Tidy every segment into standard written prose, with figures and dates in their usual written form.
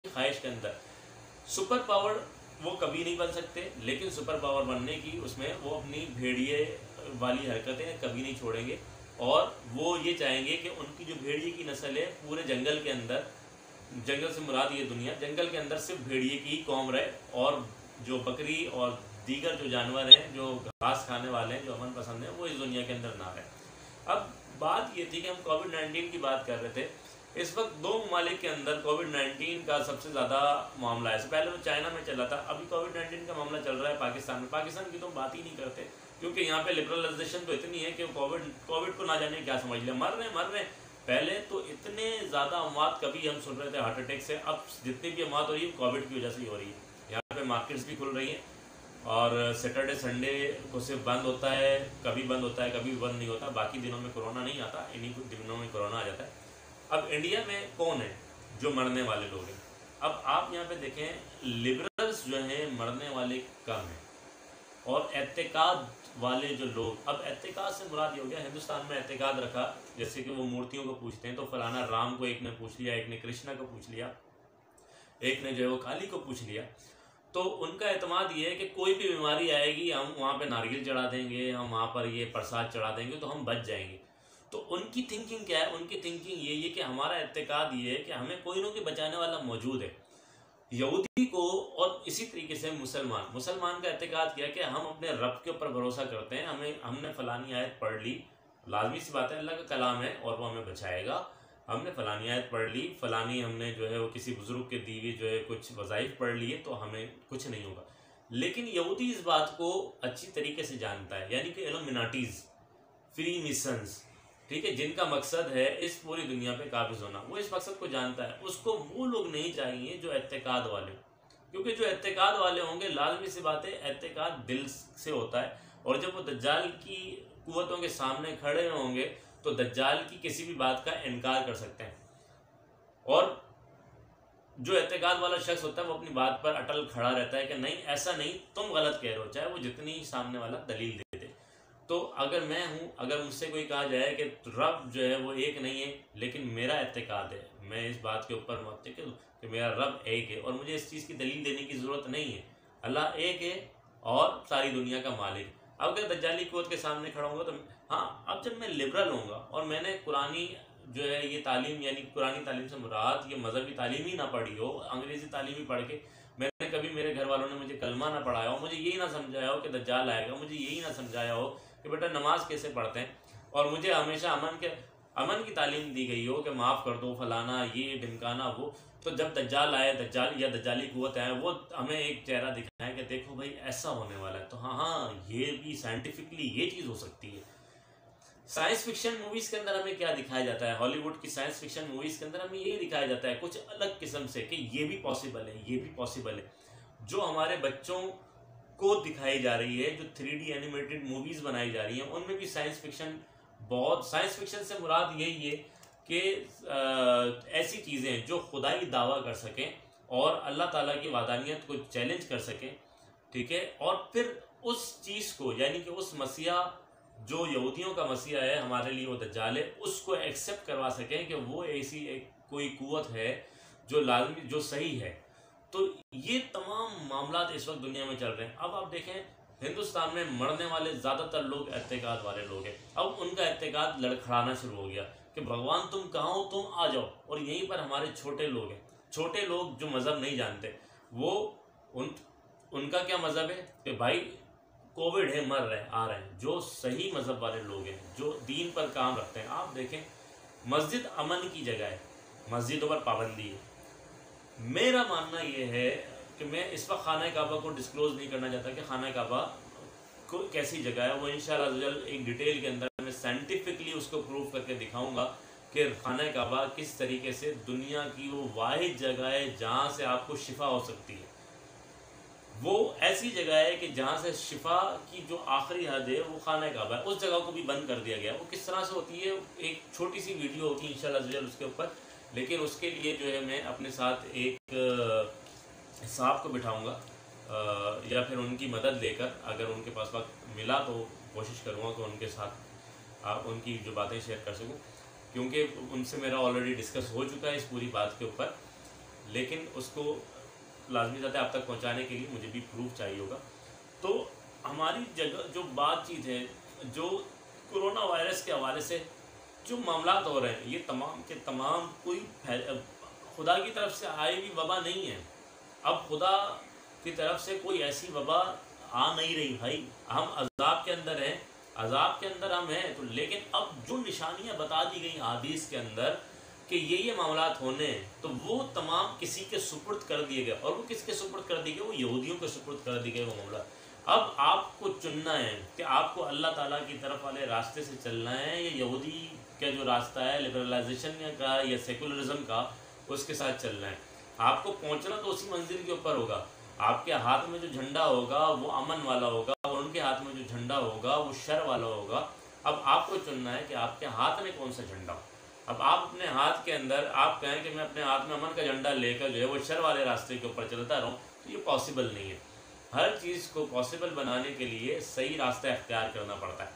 ख्वाहिश के अंदर। सुपर पावर वो कभी नहीं बन सकते, लेकिन सुपर पावर बनने की उसमें वो अपनी भेड़िए वाली हरकतें कभी नहीं छोड़ेंगे, और वो ये चाहेंगे कि उनकी जो भेड़िए की नस्ल है पूरे जंगल के अंदर, जंगल से मुराद ये दुनिया, जंगल के अंदर सिर्फ भेड़िए की ही कौम रहे, और जो बकरी और दीगर जो जानवर हैं जो घास खाने वाले हैं, जो अमन पसंद हैं, वो इस दुनिया के अंदर ना रहे। अब बात ये थी कि हम कोविड-19 की बात कर रहे थे। इस वक्त दो ममालिक के अंदर कोविड-19 का सबसे ज़्यादा मामला है। पहले तो चाइना में चला था, अभी कोविड-19 का मामला चल रहा है पाकिस्तान में। पाकिस्तान की तो बात ही नहीं करते, क्योंकि यहाँ पे लिबरलाइजेशन तो इतनी है कि कोविड को ना जाने क्या समझ लिया, मर रहे हैं। पहले तो इतने ज़्यादा अमवात कभी हम सुन रहे थे हार्ट अटैक से, अब जितनी भी अमवात हो रही है कोविड की वजह से ही हो रही है। यहाँ पे मार्केट्स भी खुल रही हैं, और सैटरडे संडे को सिर्फ बंद होता है, कभी बंद होता है, कभी बंद नहीं होता। बाकी दिनों में कोरोना नहीं आता, इन्हीं दिनों में कोरोना आ जाता है। अब इंडिया में कौन है जो मरने वाले लोग हैं? अब आप यहाँ पे देखें, लिबरल्स जो हैं मरने वाले कम हैं, और एत्तेकाद वाले जो लोग, अब एत्तेकाद से मुराद ये हो गया, हिंदुस्तान में एत्तेकाद रखा, जैसे कि वो मूर्तियों को पूछते हैं, तो फलाना राम को एक ने पूछ लिया, एक ने कृष्णा को पूछ लिया, एक ने जो है वो काली को पूछ लिया। तो उनका एतमाद ये है कि कोई भी बीमारी आएगी हम वहाँ पे नारियल चढ़ा देंगे, हम वहाँ पर ये प्रसाद चढ़ा देंगे तो हम बच जाएंगे। तो उनकी थिंकिंग क्या है? उनकी थिंकिंग ये है कि हमारा एत्तेकाद ये है कि हमें कोई ना कोई बचाने वाला मौजूद है। यहूदी को और इसी तरीके से मुसलमान का एत्तेकाद किया कि हम अपने रब के ऊपर भरोसा करते हैं, हमने फलानी आयत पढ़ ली, लाजमी सी बात है अल्लाह का कलाम है और वो हमें बचाएगा, हमने फलानी आयत पढ़ ली, फलानी हमने जो है वो किसी बुजुर्ग के दी हुई जो है कुछ वज़ाइफ पढ़ लिए, तो हमें कुछ नहीं होगा। लेकिन यहूदी इस बात को अच्छी तरीके से जानता है, यानी कि इल्यूमिनाटीज़, फ्री मिशंस, ठीक है, जिनका मकसद है इस पूरी दुनिया पे काबिज होना, वो इस मकसद को जानता है। उसको वो लोग नहीं चाहिए जो एत्तेकाद वाले, क्योंकि जो एत्तेकाद वाले होंगे, लाजमी सी बात है, एत्तेकाद दिल से होता है, और जब वो दज्जाल की कुव्वतों के सामने खड़े होंगे तो दज्जाल की किसी भी बात का इनकार कर सकते हैं। और जो एत्तेकाद वाला शख्स होता है वो अपनी बात पर अटल खड़ा रहता है कि नहीं, ऐसा नहीं, तुम गलत कह रहे हो, चाहे वो जितनी सामने वाला दलील दे दे। तो अगर मैं हूँ, अगर मुझसे कोई कहा जाए कि रब जो है वो एक नहीं है, लेकिन मेरा एत्तेकाद है, मैं इस बात के ऊपर मुत्तकिल कि मेरा रब एक है और मुझे इस चीज़ की दलील देने की ज़रूरत नहीं है, अल्लाह एक है और सारी दुनिया का मालिक। अब अगर दज्जाली कुव्वत के सामने खड़ा होगा तो हाँ, अब जब मैं लिबरल होऊंगा और मैंने कुरानी जो है ये तालीम, यानी कुरानी तालीम से मुराद ये मजहबी तालीम ही ना पढ़ी हो, अंग्रेज़ी तालीम ही पढ़ के मैंने कभी, मेरे घर वालों ने मुझे कलमा ना पढ़ाया हो, मुझे यही ना समझाया हो कि दज्जाल आएगा, मुझे यही ना समझाया हो कि बेटा नमाज कैसे पढ़ते हैं, और मुझे हमेशा अमन की तालीम दी गई हो कि माफ़ कर दो, फलाना ये ढिमकाना वो, तो जब दज्जाल आए, दज्जाल या दज्जाली कुव्वत आए, वो हमें एक चेहरा दिखाएं कि देखो भाई ऐसा होने वाला है, तो हाँ ये भी साइंटिफिकली ये चीज़ हो सकती है। साइंस फिक्शन मूवीज़ के अंदर हमें क्या दिखाया जाता है? हॉलीवुड की साइंस फिक्शन मूवीज़ के अंदर हमें ये दिखाया जाता है कुछ अलग किस्म से कि ये भी पॉसिबल है, ये भी पॉसिबल है। जो हमारे बच्चों को दिखाई जा रही है, जो 3D एनिमेटेड मूवीज़ बनाई जा रही हैं, उनमें भी साइंस फिक्शन, बहुत साइंस फिक्शन से मुराद यही है कि ऐसी चीज़ें जो खुदाई दावा कर सकें और अल्लाह ताला की वादानियत को चैलेंज कर सकें, ठीक है, और फिर उस चीज़ को, यानी कि उस मसीहा जो यहूदियों का मसीहा है, हमारे लिए वो दज्जाल है, उसको एक्सेप्ट करवा सकें कि वो ऐसी एक कोई कुव्वत है जो लाजमी, जो सही है। तो ये तमाम मामलात इस वक्त दुनिया में चल रहे हैं। अब आप देखें, हिंदुस्तान में मरने वाले ज़्यादातर लोग एत्तेकाद वाले लोग हैं। अब उनका एत्तेकाद लड़खड़ाना शुरू हो गया कि भगवान तुम कहाँ हो, तुम आ जाओ। और यहीं पर हमारे छोटे लोग हैं, छोटे लोग जो मज़हब नहीं जानते, वो उनका क्या मज़हब है कि भाई कोविड है, मर रहे हैं, आ रहे हैं। जो सही मज़हब वाले लोग हैं, जो दीन पर काम रखते हैं, आप देखें, मस्जिद अमन की जगह है, मस्जिदों पर पाबंदी है। मेरा मानना ये है कि मैं इस वक्त खाना काबा को डिस्क्लोज़ नहीं करना चाहता कि खाना काबा को कैसी जगह है। वो इंशाअल्लाह एक डिटेल के अंदर मैं साइंटिफिकली उसको प्रूव करके दिखाऊंगा कि खाना काबा किस तरीके से दुनिया की वो वाहिद जगह है जहाँ से आपको शिफा हो सकती है। वो ऐसी जगह है कि जहाँ से शिफा की जो आखिरी हद है वो खाना काबा है। उस जगह को भी बंद कर दिया गया। वो किस तरह से होती है, एक छोटी सी वीडियो होगी इंशाअल्लाह उसके ऊपर, लेकिन उसके लिए जो है मैं अपने साथ एक साहब को बिठाऊंगा या फिर उनकी मदद लेकर, अगर उनके पास वक्त मिला तो कोशिश करूँगा कि उनके साथ उनकी जो बातें शेयर कर सकूँ, क्योंकि उनसे मेरा ऑलरेडी डिस्कस हो चुका है इस पूरी बात के ऊपर। लेकिन उसको लाजमी ज़्यादा आप तक पहुंचाने के लिए मुझे भी प्रूफ चाहिए होगा। तो हमारी जगह जो बातचीत है, जो कोरोना वायरस के हवाले से जो मामला हो रहे हैं, ये तमाम के तमाम कोई खुदा की तरफ से आई हुई वबा नहीं है। अब खुदा की तरफ से कोई ऐसी वबा आ नहीं रही भाई, हम अजाब के अंदर हैं, अजाब के अंदर हम हैं। तो लेकिन अब जो निशानियां बता दी गई हदीस के अंदर कि ये मामलात होने, तो वो तमाम किसी के सुपुर्द कर दिए गए। और वो किसके सुपुर्द कर दिए गए? वो यहूदियों के सुपुर्द कर दिए गए वो मामला। अब आपको चुनना है कि आपको अल्लाह ताला की तरफ वाले रास्ते से चलना है या यहूदी का जो रास्ता है लिबरलाइजेशन का या सेकुलरिज्म का, उसके साथ चलना है। आपको पहुंचना तो उसी मंजिल के ऊपर होगा। आपके हाथ में जो झंडा होगा वो अमन वाला होगा, और उनके हाथ में जो झंडा होगा वो शर वाला होगा। अब आपको चुनना है कि आपके हाथ में कौन सा झंडा हो। अब आप अपने हाथ के अंदर आप कहें कि मैं अपने हाथ में अमन का झंडा लेकर जो है वो शर वाले रास्ते के ऊपर चलता रहूँ, तो ये पॉसिबल नहीं है। हर चीज़ को पॉसिबल बनाने के लिए सही रास्ता इख्तियार करना पड़ता है।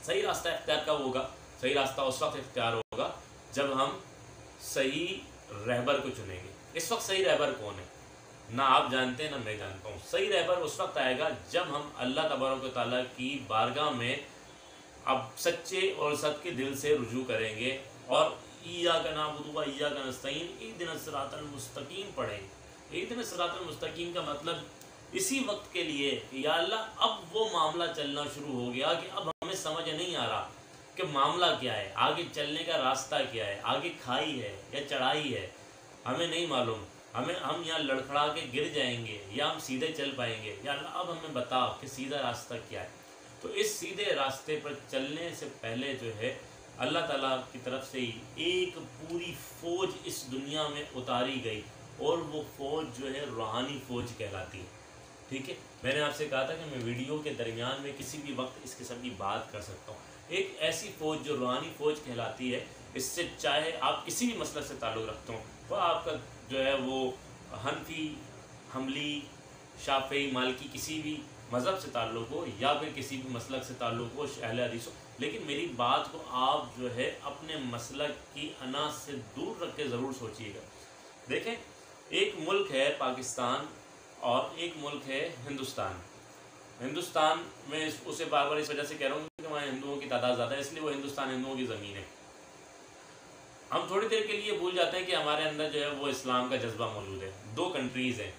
सही रास्ता इख्तियार कब होगा? सही रास्ता उस वक्त इख्तियार होगा जब हम सही रहबर को चुनेंगे। इस वक्त सही रहबर कौन है? ना आप जानते हैं ना मैं जानता हूँ। सही रहबर उस वक्त आएगा जब हम अल्लाह तबारक व तआला की बारगाह में अब सच्चे और सद के दिल से रुजू करेंगे और इय्याका नअबुदु व इय्याका नस्तईन इहदिनस सिरातल मुस्तकीम पढ़ेंगे। इहदिनस सिरातल मुस्तकीम का मतलब इसी वक्त के लिए कि या अल्लाह अब वो मामला चलना शुरू हो गया कि अब हमें समझ नहीं आ रहा कि मामला क्या है, आगे चलने का रास्ता क्या है, आगे खाई है या चढ़ाई है, हमें नहीं मालूम। हम यहाँ लड़खड़ा के गिर जाएंगे या हम सीधे चल पाएंगे। या अल्लाह अब हमें बता कि सीधा रास्ता क्या है। तो इस सीधे रास्ते पर चलने से पहले जो है अल्लाह ताला की तरफ से ही एक पूरी फ़ौज इस दुनिया में उतारी गई, और वो फ़ौज जो है रूहानी फ़ौज कहलाती है। ठीक है, मैंने आपसे कहा था कि मैं वीडियो के दरमियान में किसी भी वक्त इस किस्म की बात कर सकता हूँ। एक ऐसी फ़ौज जो रूहानी फ़ौज कहलाती है, इससे चाहे आप किसी भी मसलक से ताल्लुक़ रखते हो, वह आपका जो है वो हनफी, हमली, शाफ़ी, मालिकी किसी भी मज़हब से ताल्लुक़ हो या फिर किसी भी मसलक से ताल्लुक़ हो, अहले हदीस हो, लेकिन मेरी बात को आप जो है अपने मसलक की अना से दूर रख के ज़रूर सोचिएगा। देखें, एक मुल्क है पाकिस्तान और एक मुल्क है हिंदुस्तान। हिंदुस्तान में उसे बार बार इस वजह से कह रहा हूँ कि वहाँ हिंदुओं की तादाद ज़्यादा है, इसलिए वो हिंदुस्तान हिंदुओं की ज़मीन है। हम थोड़ी देर के लिए भूल जाते हैं कि हमारे अंदर जो है वो इस्लाम का जज्बा मौजूद है। दो कंट्रीज़ हैं।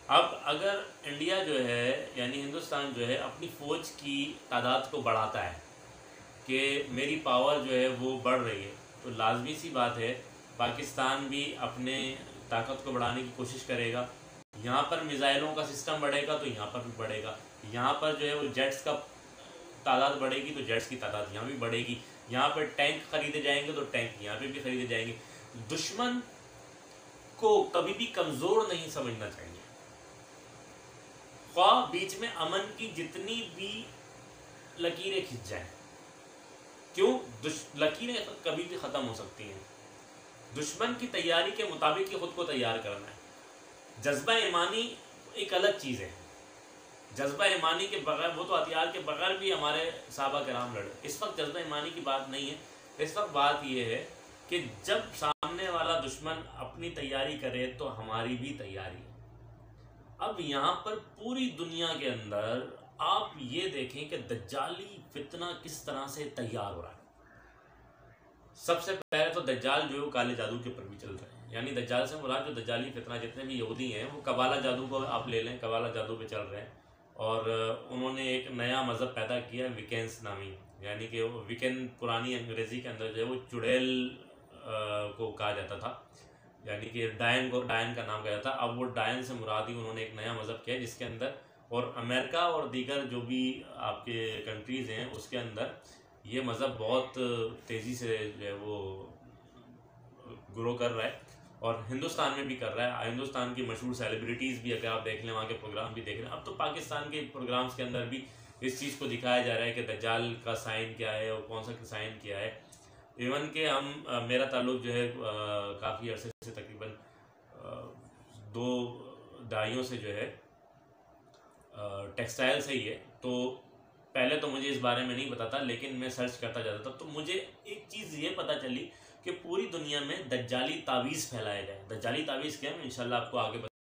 अब अगर इंडिया जो है यानी हिंदुस्तान जो है अपनी फ़ौज की तादाद को बढ़ाता है कि मेरी पावर जो है वो बढ़ रही है, तो लाजमी सी बात है पाकिस्तान भी अपने ताकत को बढ़ाने की कोशिश करेगा। यहाँ पर मिज़ाइलों का सिस्टम बढ़ेगा तो यहाँ पर भी बढ़ेगा। यहाँ पर जो है वो जेट्स का तादाद बढ़ेगी तो जेट्स की तादाद यहाँ भी बढ़ेगी। यहाँ पर टैंक खरीदे जाएंगे तो टैंक यहाँ पे भी खरीदे जाएंगे। दुश्मन को कभी भी कमज़ोर नहीं समझना चाहिए। ख्वाह बीच में अमन की जितनी भी लकीरें खिंच जाएं, क्यों? लकीरें कभी भी ख़त्म हो सकती हैं। दुश्मन की तैयारी के मुताबिक ही ख़ुद को तैयार करना है। जज्बा ईमानी एक अलग चीज़ है। जज्बा ईमानी के बगैर, वो तो हथियार के बगैर भी हमारे सहाबा कराम लड़े। इस वक्त जज्बा ईमानी की बात नहीं है। इस वक्त बात यह है कि जब सामने वाला दुश्मन अपनी तैयारी करे तो हमारी भी तैयारी है। अब यहाँ पर पूरी दुनिया के अंदर आप ये देखें कि दज्जाली फितना किस तरह से तैयार हो रहा है। सबसे पहले तो दज्जाल जो है वो काले जादू के ऊपर भी चल रहे हैं। यानी दज्जाल से मुराद जो दज्जाली फितना जितने भी यहूदी हैं वो कबाला जादू को आप ले लें, कबाला जादू पे चल रहे हैं। और उन्होंने एक नया मज़हब पैदा किया विकेंस नामी, यानी कि वो विकेन पुरानी अंग्रेज़ी के अंदर जो है वो चुड़ैल को कहा जाता था, यानी कि डायन का नाम कहा जाता। अब वो डायन से मुरादी उन्होंने एक नया मज़हब किया जिसके अंदर, और अमेरिका और दीगर जो भी आपके कंट्रीज़ हैं उसके अंदर ये मज़हब बहुत तेज़ी से जो है वो ग्रो कर रहा है, और हिंदुस्तान में भी कर रहा है। हिंदुस्तान की मशहूर सेलिब्रिटीज़ भी अगर आप देख लें, वहाँ के प्रोग्राम भी देख रहे हैं। अब तो पाकिस्तान के प्रोग्राम्स के अंदर भी इस चीज़ को दिखाया जा रहा है कि दज्जाल का साइन क्या है और कौन सा साइन क्या है। इवन के मेरा ताल्लुक़ जो है काफ़ी अरसे से तकरीबन 2 दहाइयों से जो है टेक्सटाइल से ही है। तो पहले तो मुझे इस बारे में नहीं पता था, लेकिन मैं सर्च करता जाता था तो मुझे एक चीज़ ये पता चली कि पूरी दुनिया में दज्जाली तावीज़ फैलाया जाए। दज्जाली तावीज़ क्या है, इंशाल्लाह आपको आगे